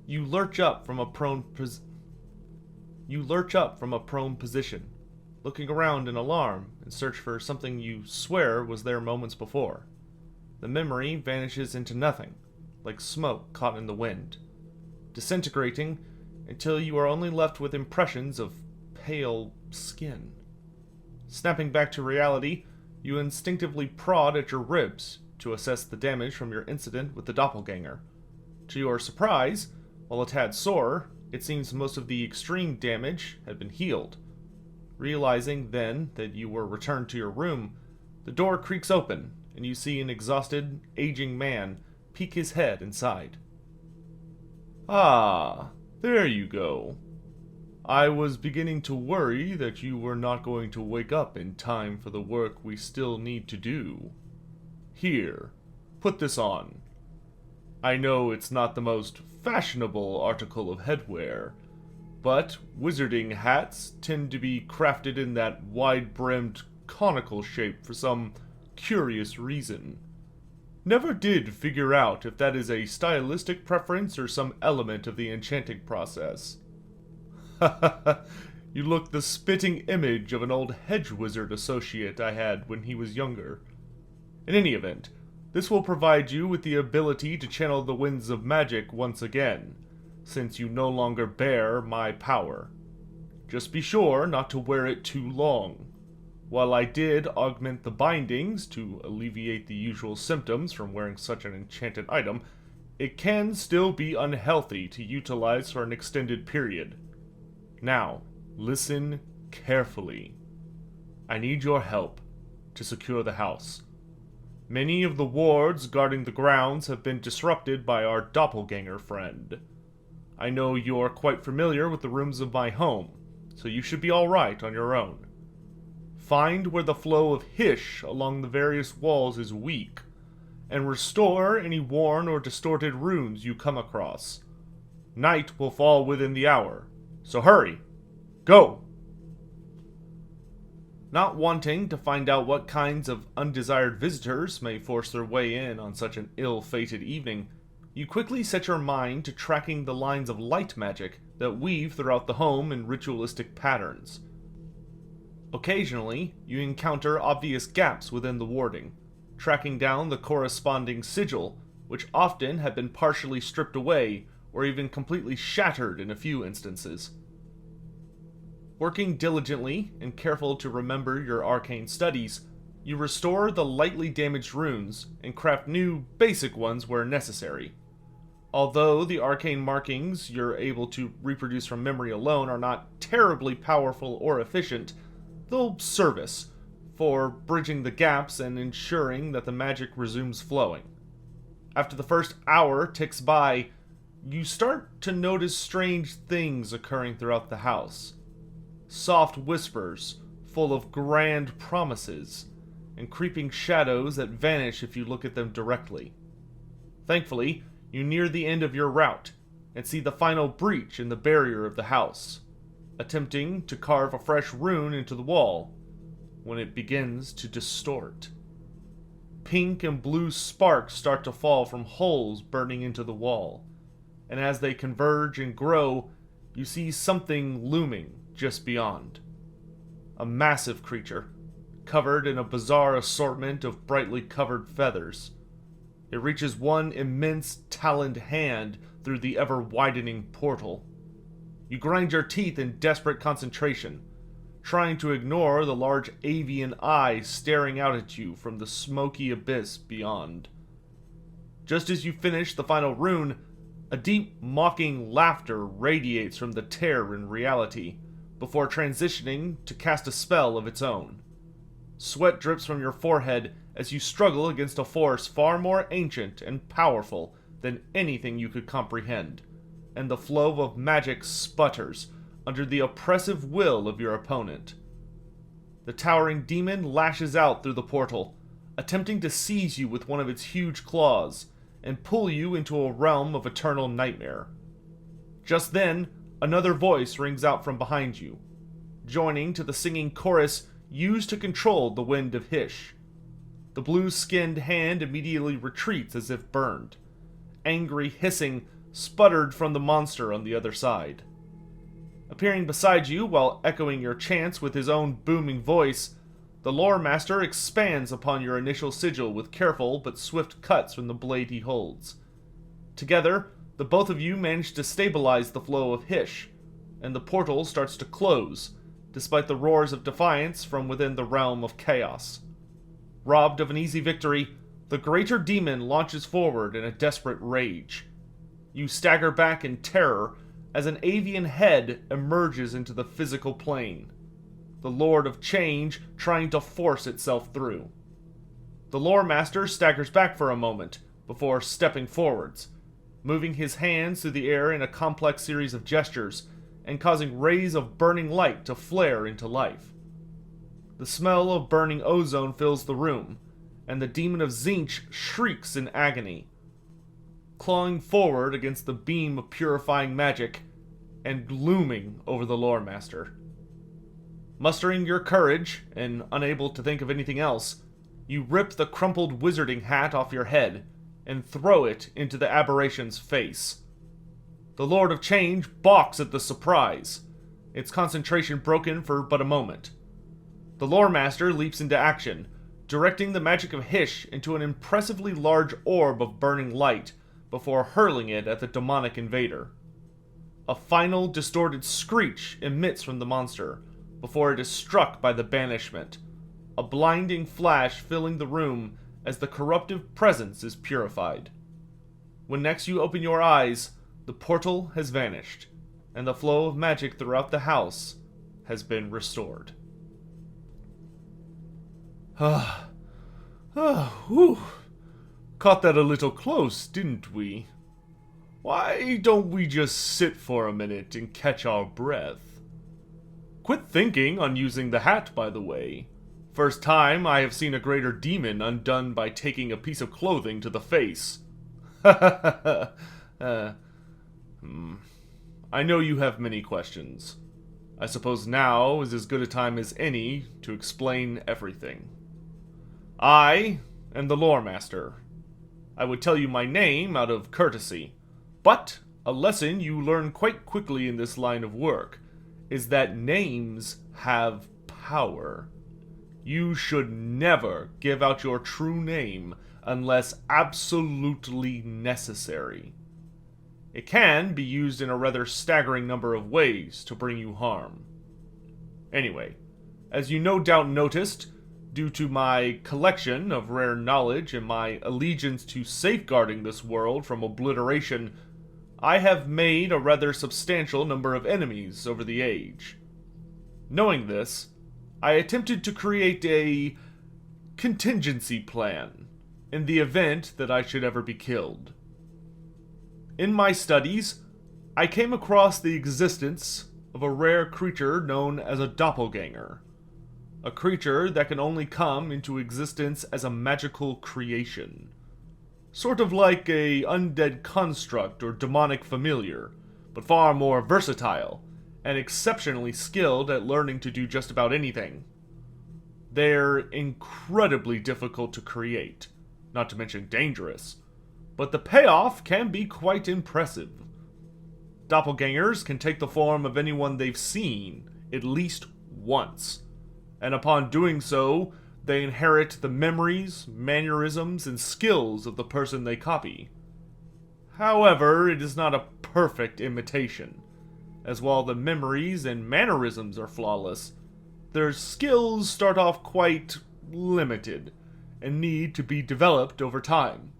You lurch up from a prone position, looking around in alarm in search for something you swear was there moments before. The memory vanishes into nothing, like smoke caught in the wind, disintegrating until you are only left with impressions of pale skin. Snapping back to reality, you instinctively prod at your ribs to assess the damage from your incident with the doppelganger. To your surprise, while a tad sore, it seems most of the extreme damage had been healed. Realizing then that you were returned to your room, the door creaks open and you see an exhausted, aging man peek his head inside. Ah, there you go. I was beginning to worry that you were not going to wake up in time for the work we still need to do. Here, put this on. I know it's not the most fashionable article of headwear, but wizarding hats tend to be crafted in that wide-brimmed, conical shape for some curious reason. Never did figure out if that is a stylistic preference or some element of the enchanting process. You look the spitting image of an old hedge wizard associate I had when he was younger. In any event, this will provide you with the ability to channel the winds of magic once again, since you no longer bear my power. Just be sure not to wear it too long. While I did augment the bindings to alleviate the usual symptoms from wearing such an enchanted item, it can still be unhealthy to utilize for an extended period. Now, listen carefully. I need your help to secure the house. Many of the wards guarding the grounds have been disrupted by our doppelganger friend. I know you're quite familiar with the rooms of my home, so you should be alright on your own. Find where the flow of hish along the various walls is weak, and restore any worn or distorted runes you come across. Night will fall within the hour, so hurry! Go! Not wanting to find out what kinds of undesired visitors may force their way in on such an ill-fated evening, you quickly set your mind to tracking the lines of light magic that weave throughout the home in ritualistic patterns. Occasionally, you encounter obvious gaps within the warding, tracking down the corresponding sigil, which often have been partially stripped away or even completely shattered in a few instances. Working diligently and careful to remember your arcane studies, you restore the lightly damaged runes and craft new, basic ones where necessary. Although the arcane markings you're able to reproduce from memory alone are not terribly powerful or efficient, they'll service for bridging the gaps and ensuring that the magic resumes flowing. After the first hour ticks by, you start to notice strange things occurring throughout the house. Soft whispers, full of grand promises, and creeping shadows that vanish if you look at them directly. Thankfully, you near the end of your route, and see the final breach in the barrier of the house, attempting to carve a fresh rune into the wall, when it begins to distort. Pink and blue sparks start to fall from holes burning into the wall, and as they converge and grow, you see something looming just beyond. A massive creature, covered in a bizarre assortment of brightly covered feathers. It reaches one immense taloned hand through the ever-widening portal. You grind your teeth in desperate concentration, trying to ignore the large avian eyes staring out at you from the smoky abyss beyond. Just as you finish the final rune, a deep, mocking laughter radiates from the tear in reality, before transitioning to cast a spell of its own. Sweat drips from your forehead as you struggle against a force far more ancient and powerful than anything you could comprehend, and the flow of magic sputters under the oppressive will of your opponent. The towering demon lashes out through the portal, attempting to seize you with one of its huge claws, and pull you into a realm of eternal nightmare. Just then, another voice rings out from behind you, joining to the singing chorus used to control the wind of Hish. The blue-skinned hand immediately retreats as if burned, angry hissing sputtered from the monster on the other side. Appearing beside you while echoing your chants with his own booming voice, the Loremaster expands upon your initial sigil with careful but swift cuts from the blade he holds. Together, the both of you manage to stabilize the flow of Hish, and the portal starts to close, despite the roars of defiance from within the realm of chaos. Robbed of an easy victory, the greater demon launches forward in a desperate rage. You stagger back in terror as an avian head emerges into the physical plane, the Lord of Change trying to force itself through. The Loremaster staggers back for a moment before stepping forwards, moving his hands through the air in a complex series of gestures and causing rays of burning light to flare into life. The smell of burning ozone fills the room, and the demon of Tzeentch shrieks in agony, clawing forward against the beam of purifying magic and looming over the Loremaster. Mustering your courage, and unable to think of anything else, you rip the crumpled wizarding hat off your head and throw it into the aberration's face. The Lord of Change balks at the surprise, its concentration broken for but a moment. The Loremaster leaps into action, directing the magic of Hish into an impressively large orb of burning light before hurling it at the demonic invader. A final distorted screech emits from the monster before it is struck by the banishment, a blinding flash filling the room as the corruptive presence is purified. When next you open your eyes, the portal has vanished, and the flow of magic throughout the house has been restored. Whew. Caught that a little close, didn't we? Why don't we just sit for a minute and catch our breath? Quit thinking on using the hat, by the way. First time I have seen a greater demon undone by taking a piece of clothing to the face. I know you have many questions. I suppose now is as good a time as any to explain everything. I am the Loremaster. I would tell you my name out of courtesy, but a lesson you learn quite quickly in this line of work is that names have power. You should never give out your true name unless absolutely necessary. It can be used in a rather staggering number of ways to bring you harm. Anyway, as you no doubt noticed, due to my collection of rare knowledge and my allegiance to safeguarding this world from obliteration, I have made a rather substantial number of enemies over the age. Knowing this, I attempted to create a contingency plan in the event that I should ever be killed. In my studies, I came across the existence of a rare creature known as a doppelganger. A creature that can only come into existence as a magical creation. Sort of like a undead construct or demonic familiar, but far more versatile, and exceptionally skilled at learning to do just about anything. They're incredibly difficult to create, not to mention dangerous, but the payoff can be quite impressive. Doppelgangers can take the form of anyone they've seen at least once, and upon doing so, they inherit the memories, mannerisms, and skills of the person they copy. However, it is not a perfect imitation, as while the memories and mannerisms are flawless, their skills start off quite limited, and need to be developed over time.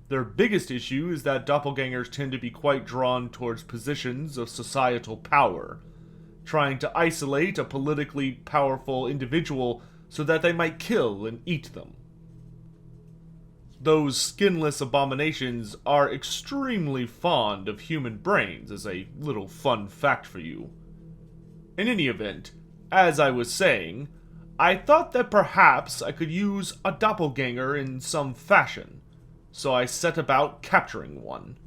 Their biggest issue is that doppelgangers tend to be quite drawn towards positions of societal power, trying to isolate a politically powerful individual so that they might kill and eat them. Those skinless abominations are extremely fond of human brains, as a little fun fact for you. In any event, as I was saying, I thought that perhaps I could use a doppelganger in some fashion, so I set about capturing one.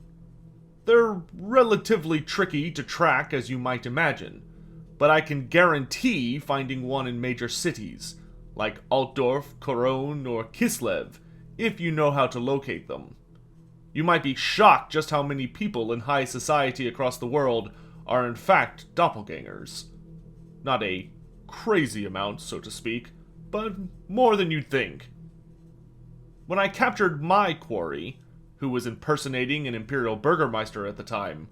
They're relatively tricky to track, as you might imagine, but I can guarantee finding one in major cities, like Altdorf, Cologne, or Kislev, if you know how to locate them. You might be shocked just how many people in high society across the world are in fact doppelgangers. Not a crazy amount, so to speak, but more than you'd think. When I captured my quarry, who was impersonating an Imperial Burgermeister at the time,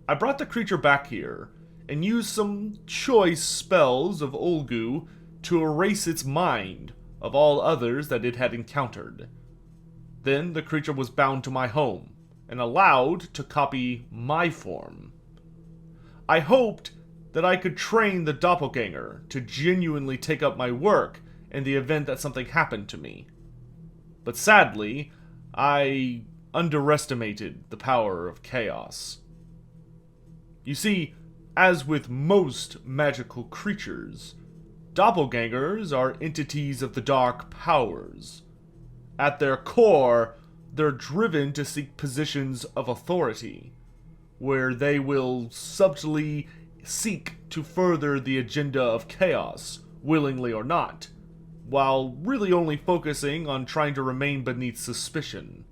I brought the creature back here and used some choice spells of Olgu to erase its mind of all others that it had encountered. Then the creature was bound to my home and allowed to copy my form. I hoped that I could train the doppelganger to genuinely take up my work in the event that something happened to me. But sadly, I underestimated the power of chaos. You see, as with most magical creatures, doppelgangers are entities of the dark powers. At their core, they're driven to seek positions of authority, where they will subtly seek to further the agenda of chaos, willingly or not, while really only focusing on trying to remain beneath suspicion.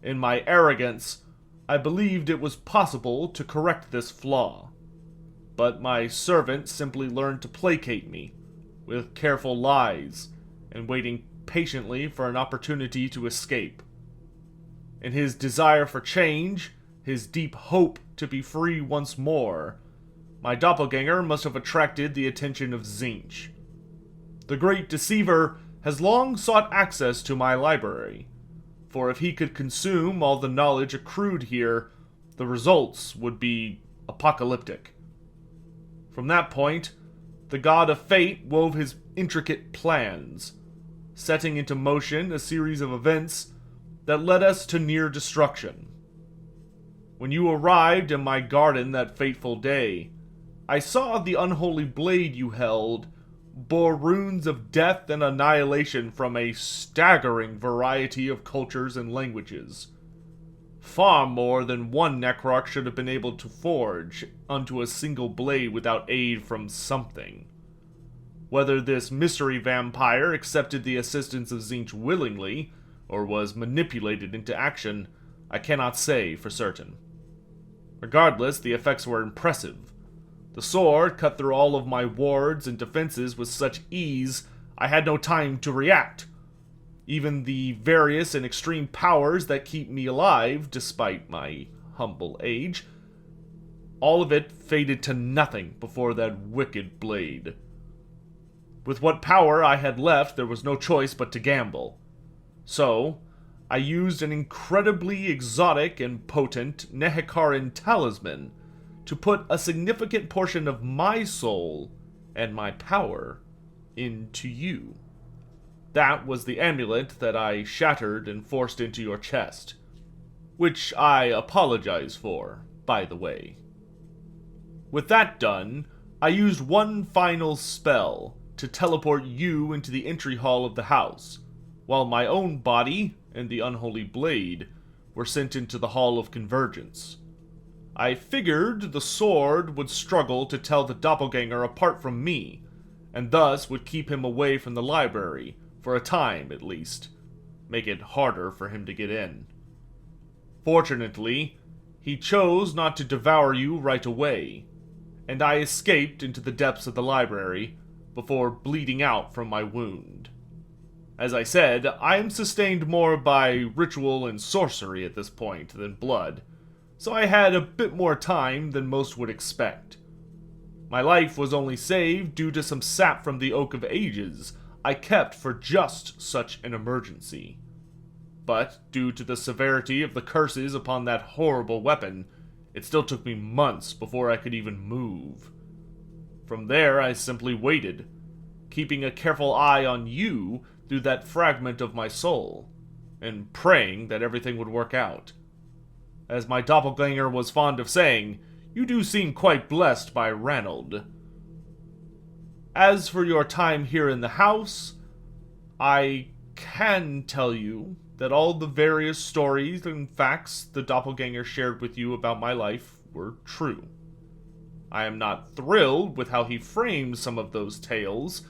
In my arrogance, I believed it was possible to correct this flaw, but my servant simply learned to placate me with careful lies and waiting patiently for an opportunity to escape. In his desire for change, his deep hope to be free once more, my doppelganger must have attracted the attention of Tzeentch. The Great Deceiver has long sought access to my library, for if he could consume all the knowledge accrued here, the results would be apocalyptic. From that point, the God of Fate wove his intricate plans, setting into motion a series of events that led us to near destruction. When you arrived in my garden that fateful day, I saw the unholy blade you held bore runes of death and annihilation from a staggering variety of cultures and languages. Far more than one Necrarch should have been able to forge onto a single blade without aid from something. Whether this mystery vampire accepted the assistance of Tzeentch willingly, or was manipulated into action, I cannot say for certain. Regardless, the effects were impressive. The sword cut through all of my wards and defenses with such ease, I had no time to react. Even the various and extreme powers that keep me alive, despite my humble age, all of it faded to nothing before that wicked blade. With what power I had left, there was no choice but to gamble. So, I used an incredibly exotic and potent Nehekaran talisman to put a significant portion of my soul and my power into you. That was the amulet that I shattered and forced into your chest, which I apologize for, by the way. With that done, I used one final spell to teleport you into the entry hall of the house, while my own body and the unholy blade were sent into the Hall of Convergence. I figured the sword would struggle to tell the doppelganger apart from me, and thus would keep him away from the library, for a time at least, make it harder for him to get in. Fortunately, he chose not to devour you right away, and I escaped into the depths of the library before bleeding out from my wound. As I said, I am sustained more by ritual and sorcery at this point than blood, so I had a bit more time than most would expect. My life was only saved due to some sap from the Oak of Ages I kept for just such an emergency. But, due to the severity of the curses upon that horrible weapon, it still took me months before I could even move. From there, I simply waited, keeping a careful eye on you through that fragment of my soul, and praying that everything would work out. As my doppelganger was fond of saying, you do seem quite blessed by Ranald. As for your time here in the house, I can tell you that all the various stories and facts the doppelganger shared with you about my life were true. I am not thrilled with how he framed some of those tales,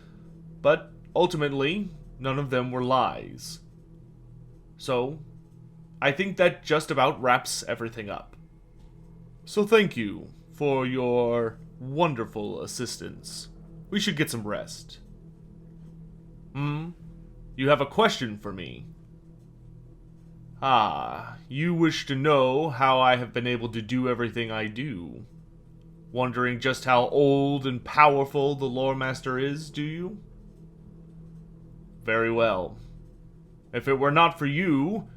but ultimately, none of them were lies. So, I think that just about wraps everything up. So thank you for your wonderful assistance. We should get some rest. You have a question for me? Ah, you wish to know how I have been able to do everything I do. Wondering just how old and powerful the Loremaster is, do you? Very well. If it were not for you,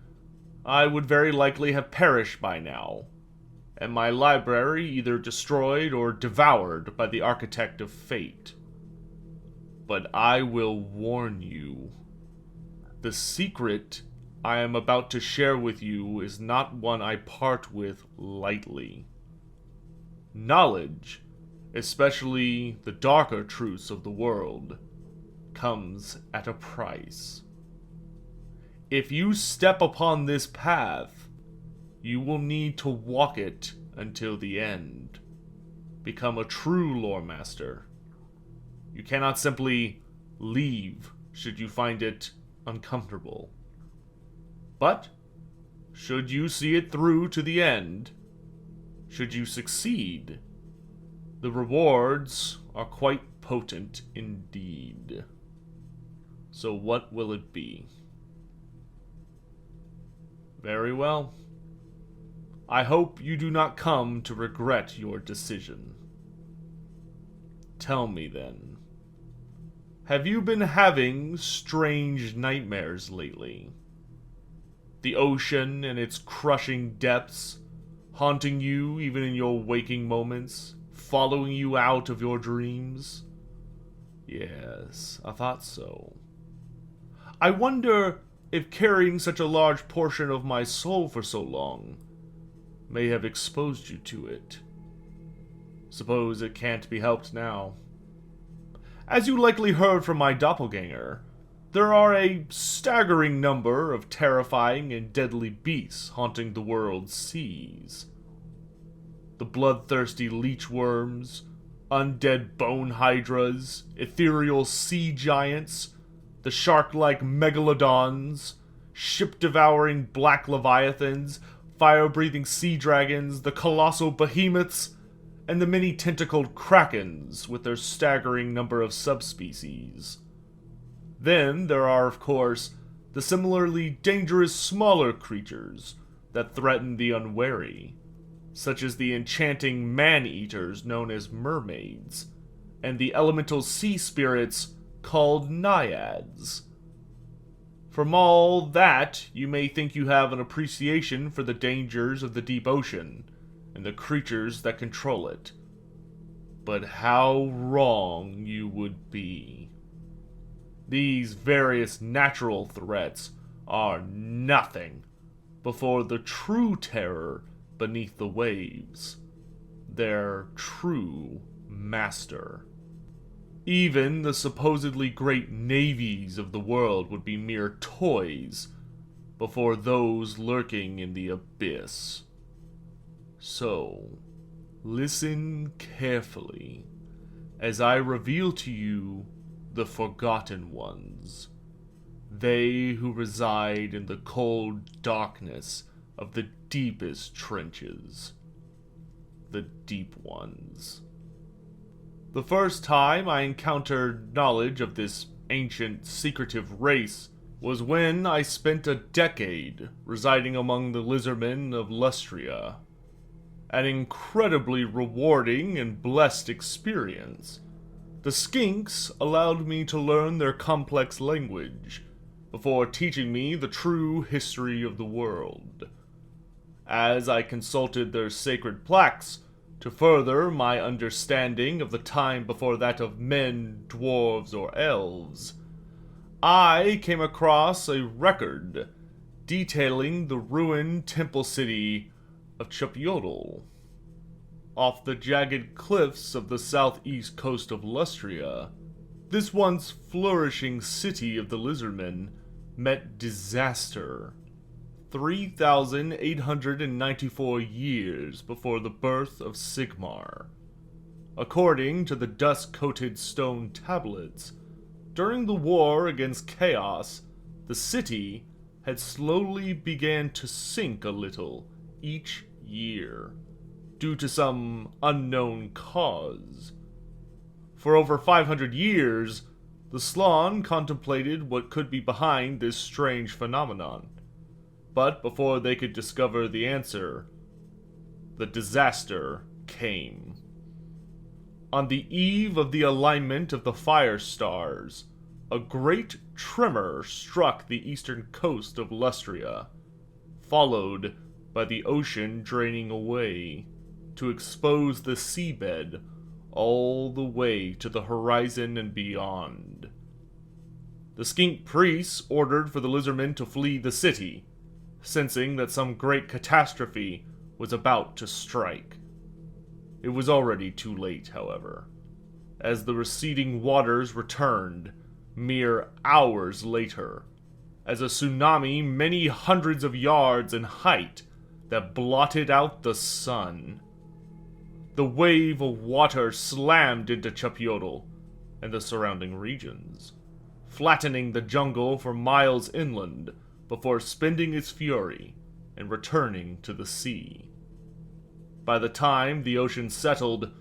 I would very likely have perished by now, and my library either destroyed or devoured by the Architect of Fate. But I will warn you. The secret I am about to share with you is not one I part with lightly. Knowledge, especially the darker truths of the world, comes at a price. If you step upon this path, you will need to walk it until the end. Become a true Loremaster. You cannot simply leave should you find it uncomfortable. But, should you see it through to the end, should you succeed, the rewards are quite potent indeed. So what will it be? Very well. I hope you do not come to regret your decision. Tell me then, have you been having strange nightmares lately? The ocean and its crushing depths, haunting you even in your waking moments, following you out of your dreams? Yes, I thought so. I wonder if carrying such a large portion of my soul for so long may have exposed you to it. Suppose it can't be helped now. As you likely heard from my doppelganger, there are a staggering number of terrifying and deadly beasts haunting the world's seas. The bloodthirsty leechworms, undead bone hydras, ethereal sea giants, the shark-like megalodons, ship-devouring black leviathans, fire-breathing sea dragons, the colossal behemoths, and the many tentacled krakens with their staggering number of subspecies. Then there are, of course, the similarly dangerous smaller creatures that threaten the unwary, such as the enchanting man-eaters known as mermaids, and the elemental sea spirits called naiads. From all that, you may think you have an appreciation for the dangers of the deep ocean and the creatures that control it. But how wrong you would be. These various natural threats are nothing before the true terror beneath the waves, their true master. Even the supposedly great navies of the world would be mere toys before those lurking in the abyss. So, listen carefully as I reveal to you the Forgotten Ones, they who reside in the cold darkness of the deepest trenches, the Deep Ones. The first time I encountered knowledge of this ancient, secretive race was when I spent a decade residing among the lizardmen of Lustria. An incredibly rewarding and blessed experience. The skinks allowed me to learn their complex language, before teaching me the true history of the world. As I consulted their sacred plaques, to further my understanding of the time before that of men, dwarves, or elves, I came across a record detailing the ruined temple city of Chupiodal. Off the jagged cliffs of the southeast coast of Lustria, this once flourishing city of the lizardmen met disaster 3,894 years before the birth of Sigmar. According to the dust-coated stone tablets, during the war against Chaos, the city had slowly began to sink a little each year, due to some unknown cause. For over 500 years, the Slann contemplated what could be behind this strange phenomenon. But before they could discover the answer, the disaster came. On the eve of the alignment of the fire stars, a great tremor struck the eastern coast of Lustria, followed by the ocean draining away to expose the seabed all the way to the horizon and beyond. The skink priests ordered for the lizardmen to flee the city, sensing that some great catastrophe was about to strike. It was already too late, however, as the receding waters returned mere hours later, as a tsunami many hundreds of yards in height that blotted out the sun. The wave of water slammed into Chapyotl and the surrounding regions, flattening the jungle for miles inland before spending its fury and returning to the sea. By the time the ocean settled,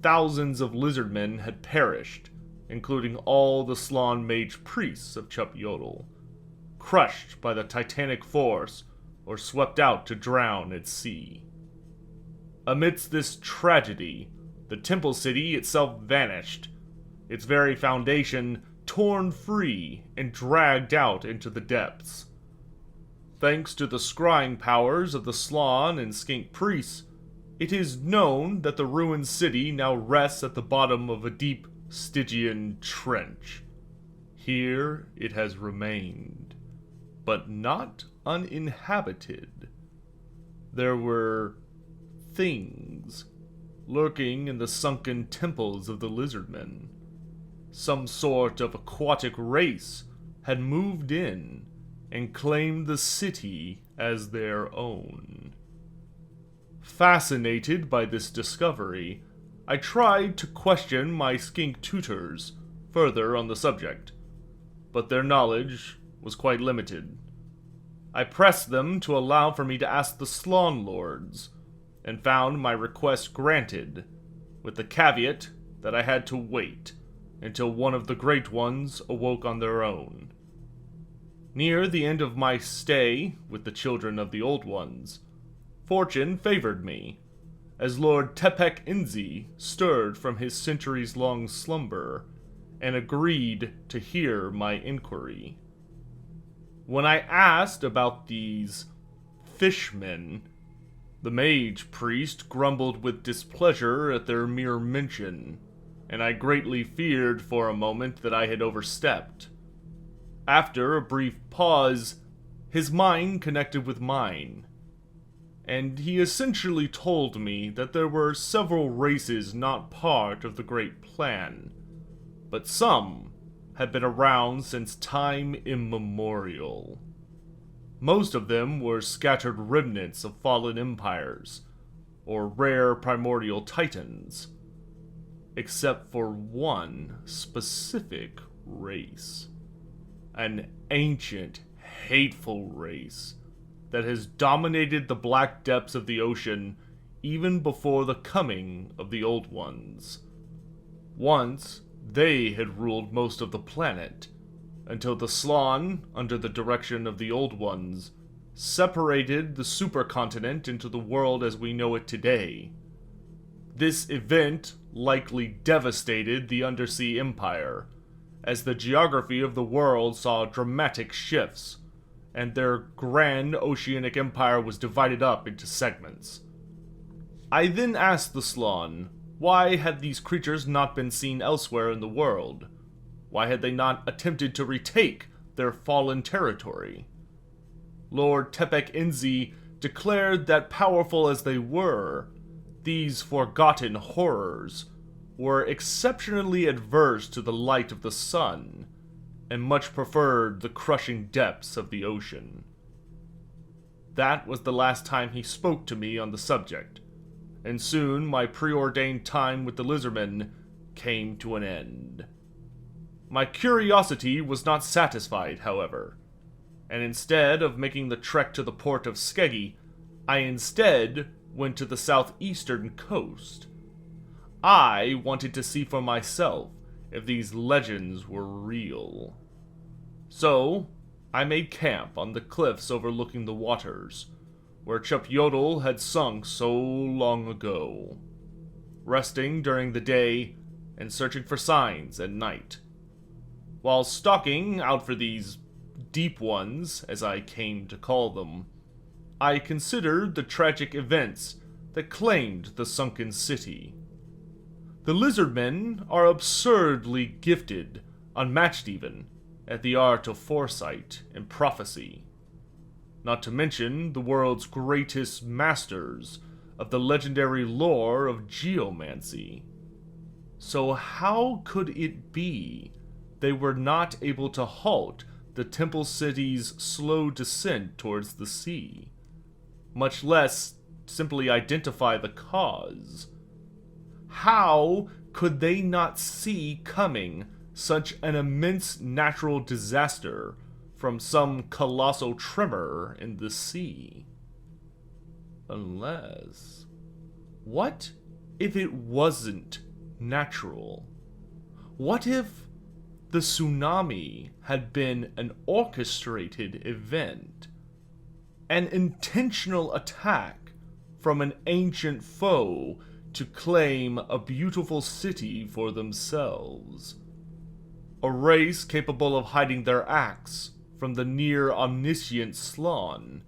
thousands of lizardmen had perished, including all the Slann mage priests of Chapyotl, crushed by the titanic force or swept out to drown at sea. Amidst this tragedy, the temple city itself vanished, its very foundation torn free and dragged out into the depths. Thanks to the scrying powers of the Slann and skink priests, it is known that the ruined city now rests at the bottom of a deep Stygian trench. Here it has remained, but not uninhabited. There were things lurking in the sunken temples of the lizardmen. Some sort of aquatic race had moved in and claimed the city as their own. Fascinated by this discovery, I tried to question my skink tutors further on the subject, but their knowledge was quite limited. I pressed them to allow for me to ask the Slann Lords, and found my request granted, with the caveat that I had to wait until one of the Great Ones awoke on their own. Near the end of my stay with the children of the Old Ones, fortune favored me, as Lord Tepek Inzi stirred from his centuries-long slumber and agreed to hear my inquiry. When I asked about these fishmen, the mage priest grumbled with displeasure at their mere mention, and I greatly feared for a moment that I had overstepped. After a brief pause, his mind connected with mine, and he essentially told me that there were several races not part of the Great Plan, but some had been around since time immemorial. Most of them were scattered remnants of fallen empires, or rare primordial titans, except for one specific race. An ancient, hateful race that has dominated the black depths of the ocean even before the coming of the Old Ones. Once, they had ruled most of the planet, until the Slann, under the direction of the Old Ones, separated the supercontinent into the world as we know it today. This event likely devastated the Undersea Empire, as the geography of the world saw dramatic shifts, and their grand oceanic empire was divided up into segments. I then asked the Slann, why had these creatures not been seen elsewhere in the world? Why had they not attempted to retake their fallen territory? Lord Tepek Inzi declared that powerful as they were, these forgotten horrors were exceptionally adverse to the light of the sun, and much preferred the crushing depths of the ocean. That was the last time he spoke to me on the subject, and soon my preordained time with the lizardmen came to an end. My curiosity was not satisfied, however, and instead of making the trek to the port of Skeggy, I instead went to the southeastern coast. I wanted to see for myself if these legends were real. So, I made camp on the cliffs overlooking the waters, where Chup Yodel had sunk so long ago, resting during the day and searching for signs at night. While stalking out for these deep ones, as I came to call them, I considered the tragic events that claimed the sunken city. The lizardmen are absurdly gifted, unmatched even, at the art of foresight and prophecy. Not to mention the world's greatest masters of the legendary lore of geomancy. So how could it be they were not able to halt the Temple City's slow descent towards the sea, much less simply identify the cause? How could they not see coming such an immense natural disaster from some colossal tremor in the sea? Unless... what if it wasn't natural? What if the tsunami had been an orchestrated event? An intentional attack from an ancient foe to claim a beautiful city for themselves. A race capable of hiding their acts from the near-omniscient Slann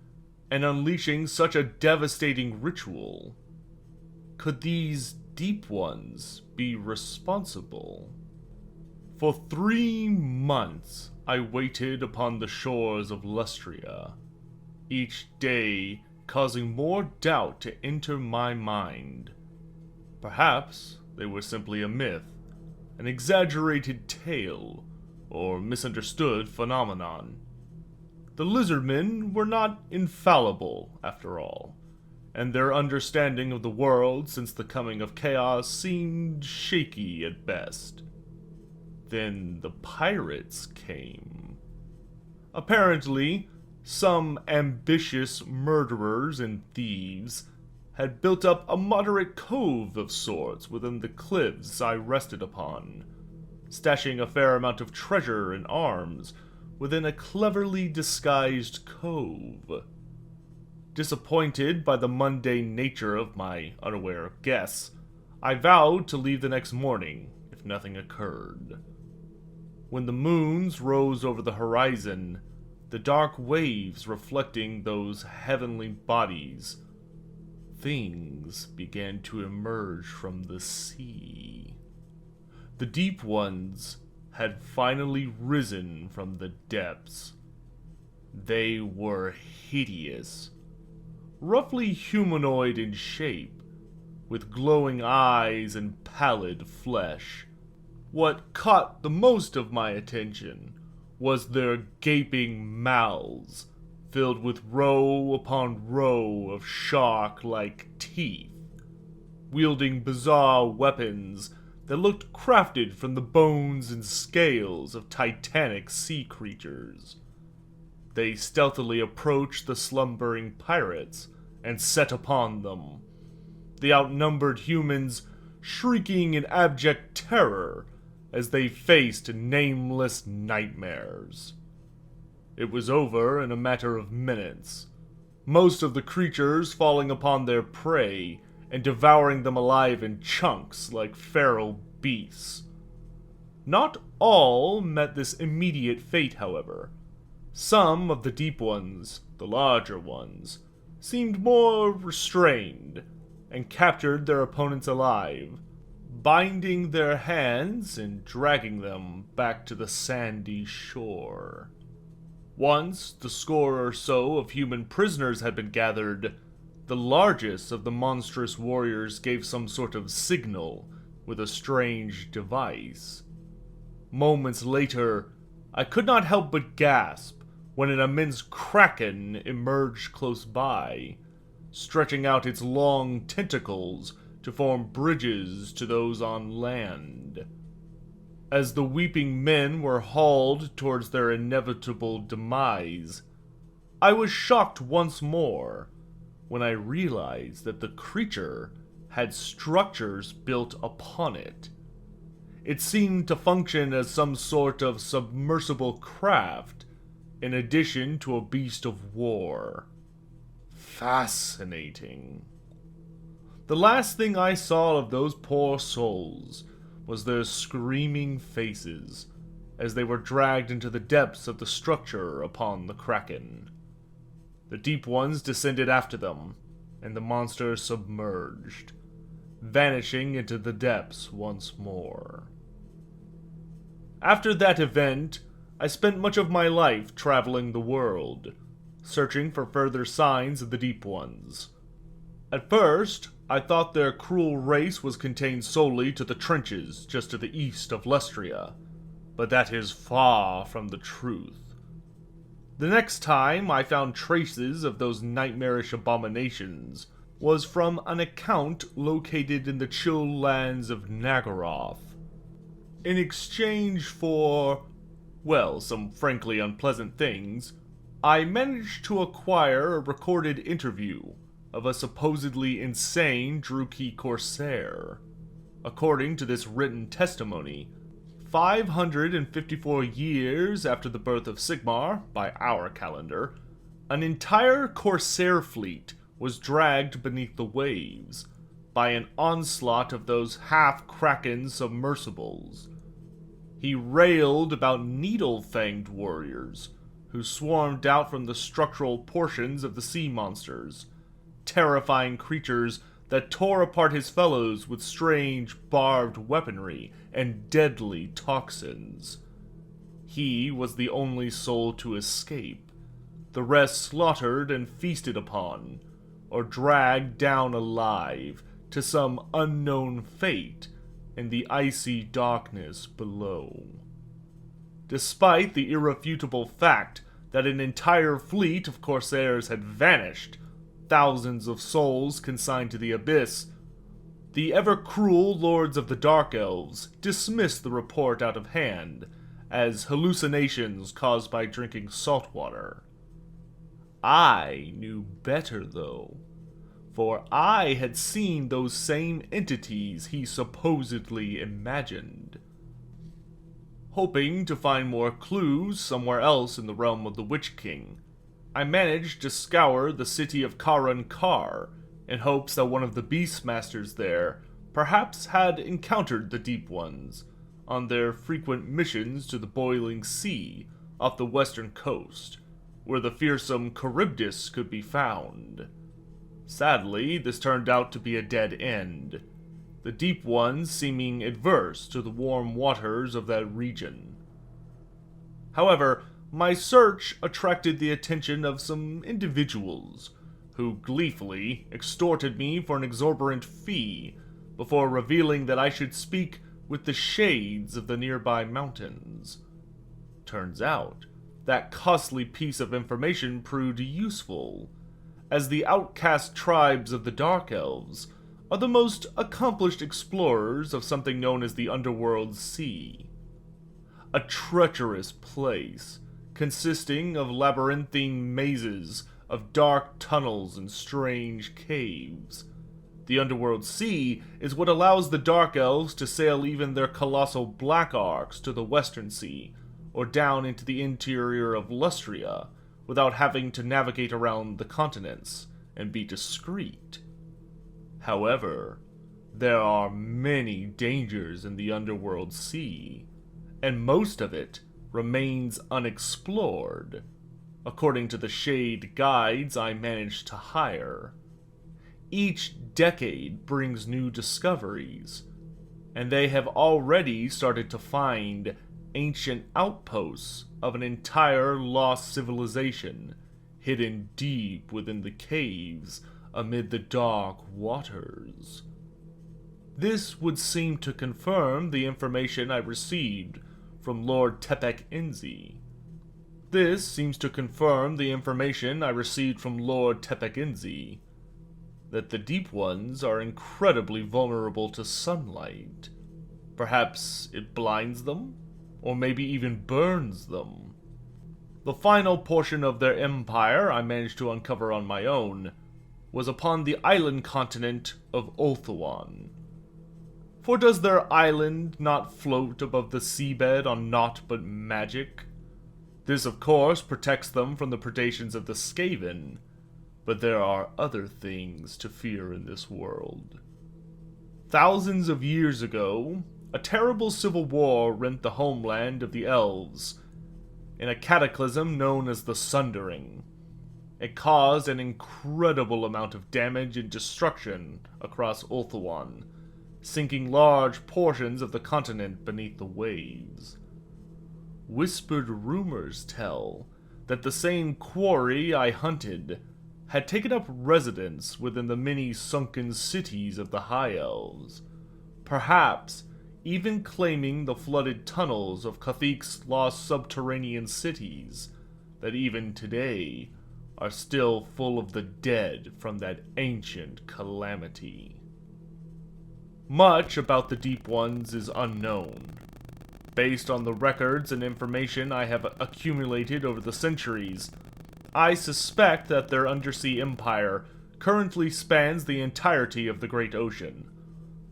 and unleashing such a devastating ritual. Could these deep ones be responsible? For 3 months I waited upon the shores of Lustria, each day causing more doubt to enter my mind. Perhaps they were simply a myth, an exaggerated tale, or misunderstood phenomenon. The lizardmen were not infallible, after all, and their understanding of the world since the coming of chaos seemed shaky at best. Then the pirates came. Apparently, some ambitious murderers and thieves had built up a moderate cove of sorts within the cliffs I rested upon, stashing a fair amount of treasure and arms within a cleverly disguised cove. Disappointed by the mundane nature of my unaware guests, I vowed to leave the next morning if nothing occurred. When the moons rose over the horizon, the dark waves reflecting those heavenly bodies, things began to emerge from the sea. The deep ones had finally risen from the depths. They were hideous, roughly humanoid in shape, with glowing eyes and pallid flesh. What caught the most of my attention was their gaping mouths, filled with row upon row of shark-like teeth, wielding bizarre weapons that looked crafted from the bones and scales of titanic sea creatures. They stealthily approached the slumbering pirates and set upon them, the outnumbered humans shrieking in abject terror as they faced nameless nightmares. It was over in a matter of minutes, most of the creatures falling upon their prey and devouring them alive in chunks like feral beasts. Not all met this immediate fate, however. Some of the deep ones, the larger ones, seemed more restrained and captured their opponents alive, binding their hands and dragging them back to the sandy shore. Once the score or so of human prisoners had been gathered, the largest of the monstrous warriors gave some sort of signal with a strange device. Moments later, I could not help but gasp when an immense kraken emerged close by, stretching out its long tentacles to form bridges to those on land. As the weeping men were hauled towards their inevitable demise, I was shocked once more when I realized that the creature had structures built upon it. It seemed to function as some sort of submersible craft, in addition to a beast of war. Fascinating. The last thing I saw of those poor souls was their screaming faces as they were dragged into the depths of the structure upon the Kraken. The Deep Ones descended after them, and the monster submerged, vanishing into the depths once more. After that event, I spent much of my life traveling the world, searching for further signs of the Deep Ones. At first, I thought their cruel race was contained solely to the trenches just to the east of Lustria, but that is far from the truth. The next time I found traces of those nightmarish abominations was from an account located in the chill lands of Nagaroth. In exchange for, well, some frankly unpleasant things, I managed to acquire a recorded interview of a supposedly insane Druchii Corsair. According to this written testimony, 554 years after the birth of Sigmar, by our calendar, an entire Corsair fleet was dragged beneath the waves by an onslaught of those half-Kraken submersibles. He railed about needle-fanged warriors who swarmed out from the structural portions of the sea monsters, terrifying creatures that tore apart his fellows with strange, barbed weaponry and deadly toxins. He was the only soul to escape, the rest slaughtered and feasted upon, or dragged down alive to some unknown fate in the icy darkness below. Despite the irrefutable fact that an entire fleet of Corsairs had vanished, thousands of souls consigned to the abyss, the ever-cruel lords of the Dark Elves dismissed the report out of hand as hallucinations caused by drinking salt water. I knew better, though, for I had seen those same entities he supposedly imagined. Hoping to find more clues somewhere else in the realm of the Witch King, I managed to scour the city of Karun Kar in hopes that one of the Beastmasters there perhaps had encountered the Deep Ones on their frequent missions to the boiling sea off the western coast, where the fearsome Charybdis could be found. Sadly, this turned out to be a dead end, the Deep Ones seeming adverse to the warm waters of that region. However, my search attracted the attention of some individuals who gleefully extorted me for an exorbitant fee before revealing that I should speak with the shades of the nearby mountains. Turns out, that costly piece of information proved useful, as the outcast tribes of the Dark Elves are the most accomplished explorers of something known as the Underworld Sea. A treacherous place, consisting of labyrinthine mazes of dark tunnels and strange caves. The Underworld Sea is what allows the Dark Elves to sail even their colossal black arcs to the Western Sea, or down into the interior of Lustria, without having to navigate around the continents and be discreet. However, there are many dangers in the Underworld Sea, and most of it remains unexplored, according to the shade guides I managed to hire. Each decade brings new discoveries, and they have already started to find ancient outposts of an entire lost civilization hidden deep within the caves amid the dark waters. This would seem to confirm the information I received from Lord Tepek-Inzi. This seems to confirm the information I received from Lord Tepek-Inzi, that the Deep Ones are incredibly vulnerable to sunlight. Perhaps it blinds them, or maybe even burns them. The final portion of their empire I managed to uncover on my own was upon the island continent of Ulthuan. For does their island not float above the seabed on naught but magic? This, of course, protects them from the predations of the Skaven, but there are other things to fear in this world. Thousands of years ago, a terrible civil war rent the homeland of the elves, in a cataclysm known as the Sundering. It caused an incredible amount of damage and destruction across Ulthuan, sinking large portions of the continent beneath the waves. Whispered rumors tell that the same quarry I hunted had taken up residence within the many sunken cities of the High Elves, perhaps even claiming the flooded tunnels of Kathik's lost subterranean cities that even today are still full of the dead from that ancient calamity. Much about the Deep Ones is unknown. Based on the records and information I have accumulated over the centuries, I suspect that their undersea empire currently spans the entirety of the Great Ocean.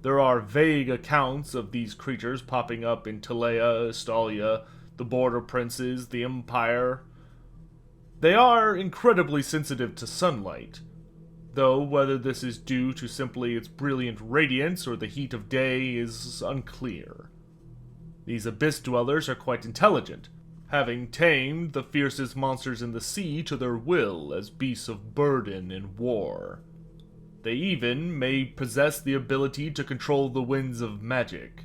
There are vague accounts of these creatures popping up in Telea, Estalia, the Border Princes, the Empire. They are incredibly sensitive to sunlight, though whether this is due to simply its brilliant radiance or the heat of day is unclear. These abyss dwellers are quite intelligent, having tamed the fiercest monsters in the sea to their will as beasts of burden in war. They even may possess the ability to control the winds of magic,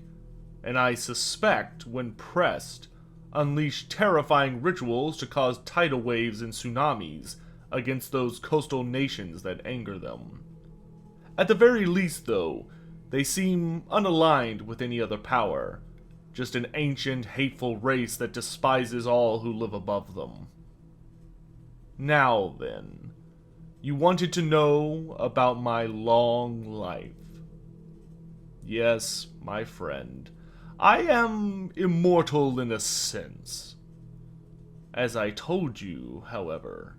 and I suspect, when pressed, unleash terrifying rituals to cause tidal waves and tsunamis against those coastal nations that anger them. At the very least, though, they seem unaligned with any other power, just an ancient, hateful race that despises all who live above them. Now then, you wanted to know about my long life. Yes, my friend, I am immortal in a sense. As I told you, however,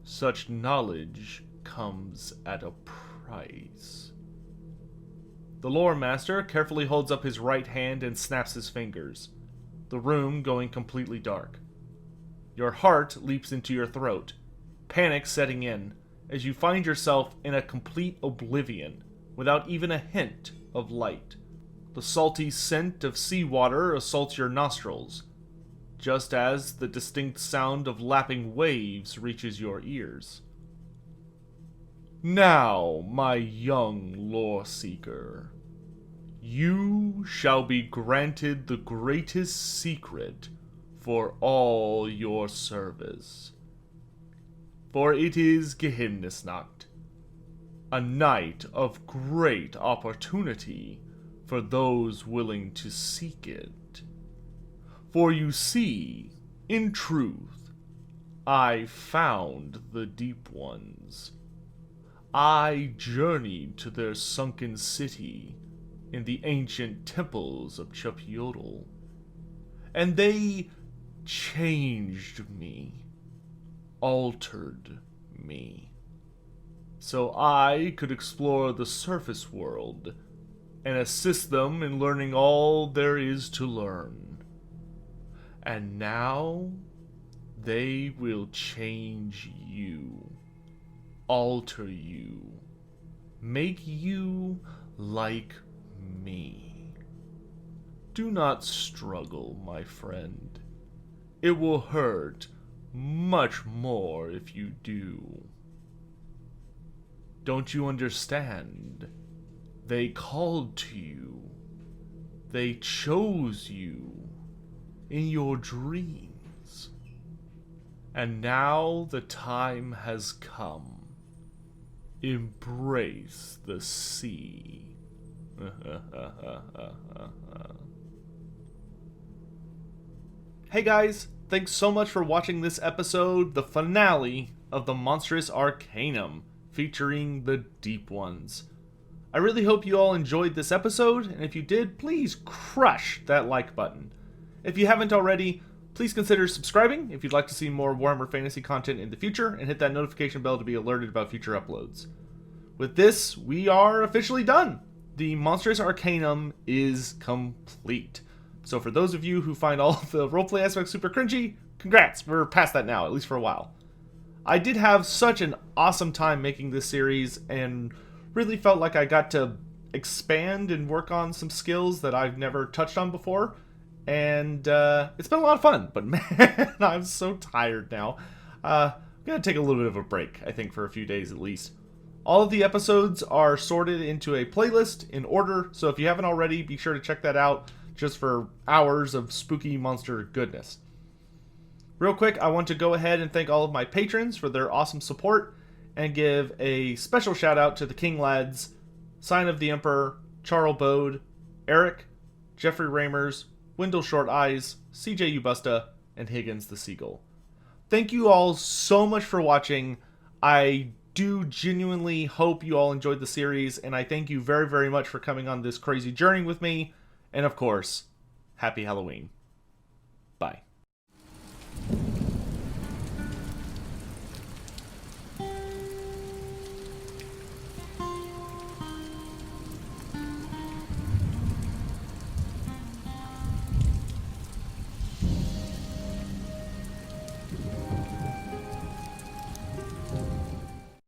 such knowledge comes at a price. The Loremaster carefully holds up his right hand and snaps his fingers, the room going completely dark. Your heart leaps into your throat, panic setting in as you find yourself in a complete oblivion without even a hint of light. The salty scent of seawater assaults your nostrils, just as the distinct sound of lapping waves reaches your ears. Now, my young Loreseeker, you shall be granted the greatest secret for all your service. For it is Geheimnisnacht, a night of great opportunity for those willing to seek it. For you see, in truth, I found the Deep Ones. I journeyed to their sunken city in the ancient temples of Chupyodal, and they changed me, altered me, so I could explore the surface world and assist them in learning all there is to learn. And now, they will change you, alter you, make you like me. Do not struggle, my friend. It will hurt much more if you do. Don't you understand? They called to you. They chose you in your dreams. And now the time has come. Embrace the sea. Hey guys, thanks so much for watching this episode, the finale of the Monstrous Arcanum, featuring the Deep Ones. I really hope you all enjoyed this episode, and if you did, please crush that like button. If you haven't already, Please consider subscribing if you'd like to see more Warhammer Fantasy content in the future, and hit that notification bell to be alerted about future uploads. With this, we are officially done. The Monstrous Arcanum is complete. So for those of you who find all the roleplay aspects super cringy, congrats, we're past that now, at least for a while. I did have such an awesome time making this series, and really felt like I got to expand and work on some skills that I've never touched on before. And it's been a lot of fun, but man, I'm so tired now. I'm going to take a little bit of a break, I think, for a few days at least. All of the episodes are sorted into a playlist in order, so if you haven't already, be sure to check that out just for hours of spooky monster goodness. Real quick, I want to go ahead and thank all of my patrons for their awesome support, and give a special shout out to the King Lads, Sign of the Emperor, Charles Bode, Eric, Jeffrey Ramers, Wendell Short Eyes, CJ Ubusta, and Higgins the Seagull. Thank you all so much for watching. I do genuinely hope you all enjoyed the series, and I thank you very, very much for coming on this crazy journey with me. And of course, happy Halloween. Bye.